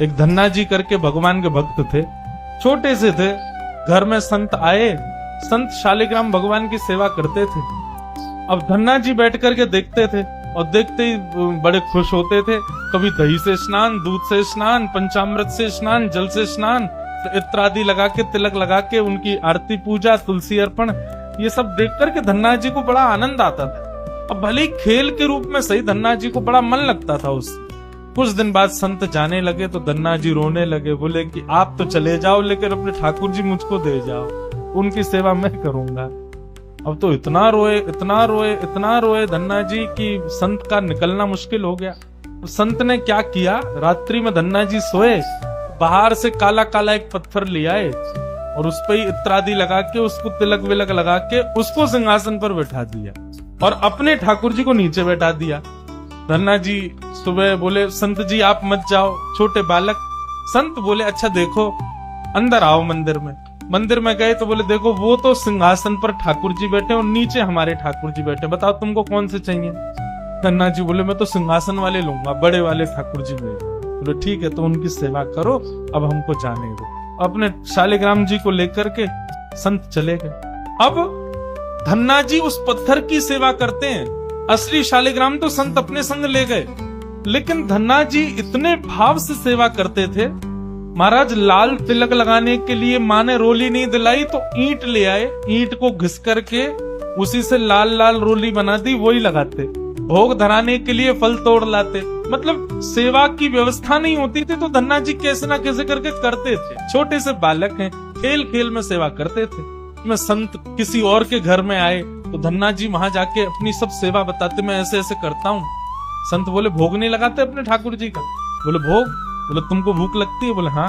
एक धन्ना जी करके भगवान के भक्त थे, छोटे से थे। घर में संत आए, संत शालिग्राम भगवान की सेवा करते थे। अब धन्ना जी बैठ करके देखते थे और देखते ही बड़े खुश होते थे। कभी दही से स्नान, दूध से स्नान, पंचामृत से स्नान, जल से स्नान, इत्र आदि लगा के, तिलक लगा के उनकी आरती पूजा, तुलसी अर्पण, ये सब देख करके धन्ना जी को बड़ा आनंद आता था। अब भले ही खेल के रूप में सही, धन्ना जी को बड़ा मन लगता था उससे। कुछ दिन बाद संत जाने लगे तो धन्ना जी रोने लगे, बोले कि आप तो चले जाओ लेकिन अपने ठाकुर जी मुझको दे जाओ, उनकी सेवा मैं करूंगा। अब तो इतना रोए, इतना रोए, इतना रोए धन्ना जी कि संत का निकलना मुश्किल हो गया। संत ने क्या किया, रात्रि में धन्ना जी सोए, बाहर से काला काला एक पत्थर ले आए और उस पर ही इत्र आदि लगा के, उसको तिलक विलक लगा के उसको सिंहासन पर बैठा दिया और अपने ठाकुर जी को नीचे बैठा दिया। धन्ना जी सुबह बोले, संत जी आप मत जाओ, छोटे बालक। संत बोले, अच्छा देखो, अंदर आओ मंदिर में। मंदिर में गए तो बोले, देखो वो तो सिंहासन पर ठाकुर जी बैठे और नीचे हमारे ठाकुर जी बैठे, बताओ तुमको कौन से चाहिए। धन्ना जी बोले, मैं तो सिंहासन वाले लूंगा, बड़े वाले ठाकुर जी मेरे। बोले ठीक है, तो उनकी सेवा करो, अब हमको जाने दो। अपने शालिग्राम जी को लेकर के संत चले गए। अब धन्ना जी उस पत्थर की सेवा करते हैं, असली शालिग्राम तो संत अपने संग ले गए, लेकिन धन्ना जी इतने भाव से सेवा करते थे। महाराज लाल तिलक लगाने के लिए माँ ने रोली नहीं दिलाई तो ईंट ले आए, ईंट को घिस करके उसी से लाल लाल रोली बना दी, वही लगाते। भोग धराने के लिए फल तोड़ लाते। मतलब सेवा की व्यवस्था नहीं होती थी तो धन्ना जी कैसे ना कैसे करके करते थे। छोटे से बालक हैं, खेल खेल में सेवा करते थे। मैं संत किसी और के घर में आए तो धन्ना जी वहां जाके अपनी सब सेवा बताते, मैं ऐसे ऐसे करता हूँ। संत बोले, भोग नहीं लगाते अपने ठाकुर जी का? बोले भोग। बोले तुमको भूख लगती है? बोले हाँ,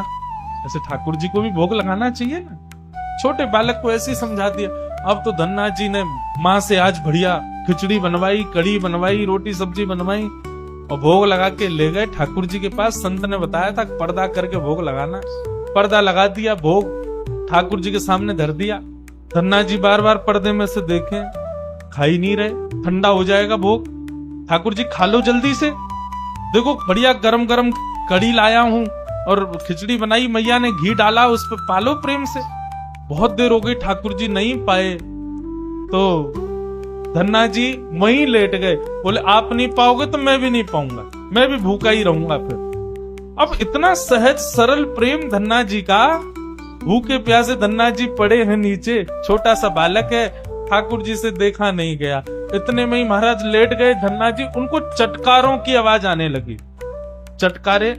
ऐसे ठाकुर जी को भी भोग लगाना चाहिए ना। छोटे बालक को ऐसे ही समझा दिया। अब तो धन्ना जी ने माँ से आज बढ़िया खिचड़ी बनवाई, कढ़ी बनवाई, रोटी सब्जी बनवाई और भोग लगा के ले गए ठाकुर जी के पास। संत ने बताया था पर्दा करके भोग लगाना, पर्दा लगा दिया, भोग ठाकुर जी के सामने धर दिया। धन्ना जी बार बार पर्दे में से देखें, खा ही नहीं रहे, ठंडा हो जाएगा भोग। ठाकुर जी खा लो जल्दी से, देखो बढ़िया गरम गरम कढ़ी लाया हूं और खिचड़ी बनाई, मैया ने घी डाला उस पर, पालो प्रेम से। बहुत देर हो गई, ठाकुर जी नहीं पाए तो धन्ना जी वहीं लेट गए। बोले आप नहीं पाओगे तो मैं भी नहीं पाऊंगा, मैं भी भूखा ही रहूंगा फिर। अब इतना सहज सरल प्रेम धन्ना जी का, भूखे प्यासे धन्ना जी पड़े हैं नीचे, छोटा सा बालक है, ठाकुर जी से देखा नहीं गया। इतने में ही महाराज लेट गए धन्ना जी, उनको चटकारों की आवाज आने लगी। चटकारे,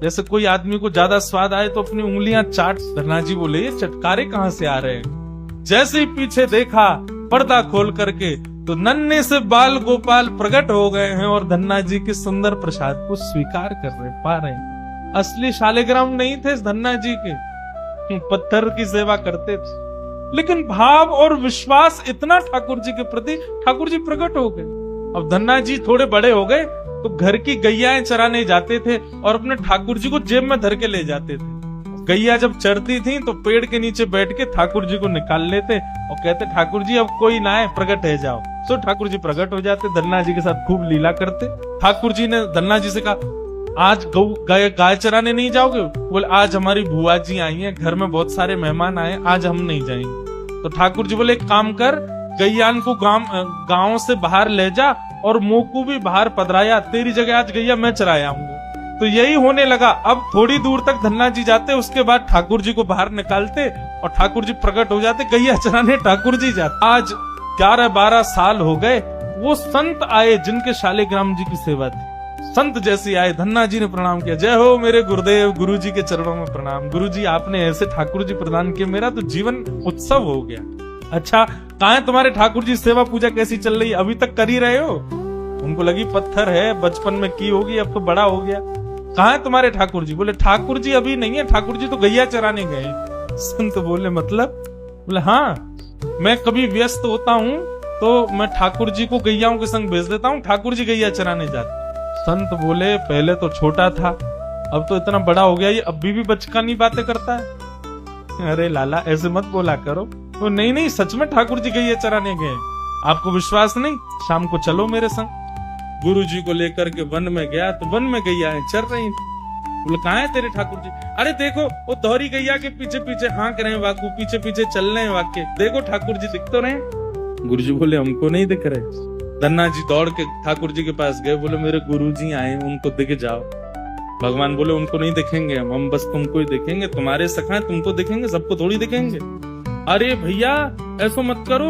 जैसे कोई आदमी को ज्यादा स्वाद आए तो अपनी उंगलियां चाट। धन्ना जी बोले, ये चटकारे कहां से आ रहे हैं? जैसे ही पीछे देखा पर्दा खोल करके तो नन्हे से बाल गोपाल प्रकट हो गए हैं और धन्ना जी के सुंदर प्रसाद को स्वीकार कर रहे पा रहे हैं। असली शालिग्राम नहीं थे धन्ना जी के, पत्थर की सेवा करते थे, लेकिन भाव और विश्वास इतना ठाकुर जी के प्रति, ठाकुर जी प्रकट हो गए। अब धन्ना जी थोड़े बड़े हो गए तो घर की गैयाएं चराने जाते थे और अपने ठाकुर जी को जेब में धर के ले जाते थे। गैया जब चरती थी तो पेड़ के नीचे बैठ के ठाकुर जी को निकाल लेते और कहते, ठाकुर जी अब कोई ना आए, प्रकट है जाओ। तो ठाकुर जी प्रकट हो जाते, धन्ना जी के साथ खूब लीला करते। ठाकुर जी ने धन्ना जी से कहा, आज गाय चराने नहीं जाओगे? बोले आज हमारी बुआ जी आई हैं, घर में बहुत सारे मेहमान आए, आज हम नहीं जाएंगे। तो ठाकुर जी बोले, एक काम कर, गैयान को गांव से बाहर ले जा और मोकू भी बाहर पधराया, तेरी जगह आज गैया मैं चराया हूँ। तो यही होने लगा। अब थोड़ी दूर तक धन्ना जी जाते, उसके बाद ठाकुर जी को बाहर निकालते और ठाकुर जी प्रकट हो जाते, गैया चराने ठाकुर जी जाते। आज 11-12 साल हो गए, वो संत आए जिनके शालिग्राम जी की सेवा थी। संत जैसे आए, धन्ना जी ने प्रणाम किया, जय हो मेरे गुरुदेव, गुरु जी के चरणों में प्रणाम। गुरु जी आपने ऐसे ठाकुर जी प्रदान किए, मेरा तो जीवन उत्सव हो गया। अच्छा कहाँ है तुम्हारे ठाकुर जी, सेवा पूजा कैसी चल रही है, अभी तक कर ही रहे हो? उनको लगी पत्थर है, बचपन में की होगी, अब तो बड़ा हो गया। कहाँ है तुम्हारे ठाकुर जी? बोले ठाकुर जी अभी नहीं है, ठाकुर जी तो गैया चराने गए। संत बोले मतलब? बोले हाँ, मैं कभी व्यस्त होता हूँ तो मैं ठाकुर जी को गैयाओं के संग भेज देता हूँ, ठाकुर जी गैया चराने जाते। संत बोले पहले तो छोटा था, अब तो इतना बड़ा हो गया, ये अभी भी बचकानी बातें करता है। अरे लाला ऐसे मत बोला करो। तो नहीं सच में ठाकुर जी गैया चराने गए, आपको विश्वास नहीं? शाम को चलो मेरे संग। गुरु जी को लेकर के वन में गया तो वन में गैयाएं चर रही थी। बोले कहाँ है तेरे ठाकुर जी? अरे देखो वो दोहरी गैया के पीछे पीछे हाँक रहे हैं वाकू, पीछे पीछे चल रहे हैं वाक्य, देखो ठाकुर जी दिख तो रहे हैं। गुरुजी बोले हमको नहीं दिख रहे। धन्ना जी दौड़ के ठाकुर जी के पास गए, बोले मेरे गुरु जी आए, उनको दिख जाओ। भगवान बोले उनको नहीं दिखेंगे हम बस तुमको ही दिखेंगे, तुम्हारे सखा हैं तुमको दिखेंगे, सबको थोड़ी दिखेंगे। अरे भैया ऐसा मत करो।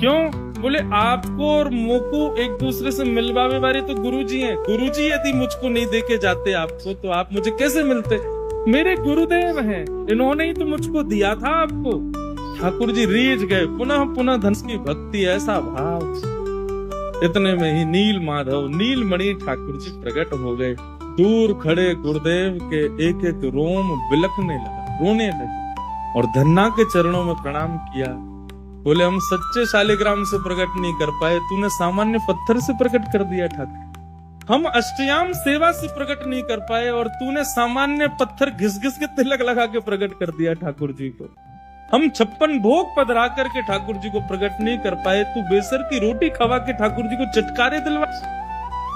क्यों? बोले आपको और मोको एक दूसरे से मिलवावे वाले तो गुरुजी हैं। गुरुजी यदि मुझको नहीं देके जाते आपको तो आप मुझे कैसे मिलते? मेरे गुरुदेव हैं, इन्होंने ही तो मुझको दिया था आपको। ठाकुर जी रीझ गए, पुनः पुनः धन की भक्ति, ऐसा भाव। इतने में ही नील माधव नीलमणि ठाकुर जी प्रकट हो गए। दूर खड़े गुरुदेव के एक एक रोम बिलखने लगा, रोने लगे और धन्ना के चरणों में प्रणाम किया। बोले हम सच्चे शालिग्राम से प्रकट नहीं कर पाए, तूने सामान्य पत्थर से प्रकट कर दिया ठाकुर। हम अष्टयाम सेवा से प्रकट नहीं कर पाए और तूने सामान्य पत्थर घिस घिस के तिलक लगा के प्रकट कर दिया ठाकुर जी को। हम 56 भोग पधरा करके ठाकुर जी को प्रकट नहीं कर पाए, तू बेसर की रोटी खवा के ठाकुर जी को चटकारे दिलवा।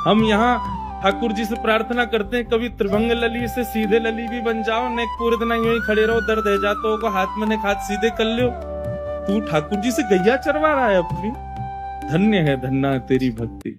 हम यहाँ ठाकुर जी से प्रार्थना करते हैं कभी त्रिभंग लली से सीधे लली भी बन जाओ, नेक पूरे दिन यूं ही खड़े रहो, दर्द है जातो को हाथ में ने हाथ सीधे कर लो। तू ठाकुर जी से गैया चरवा रहा है अपनी। धन्य है धन्ना तेरी भक्ति।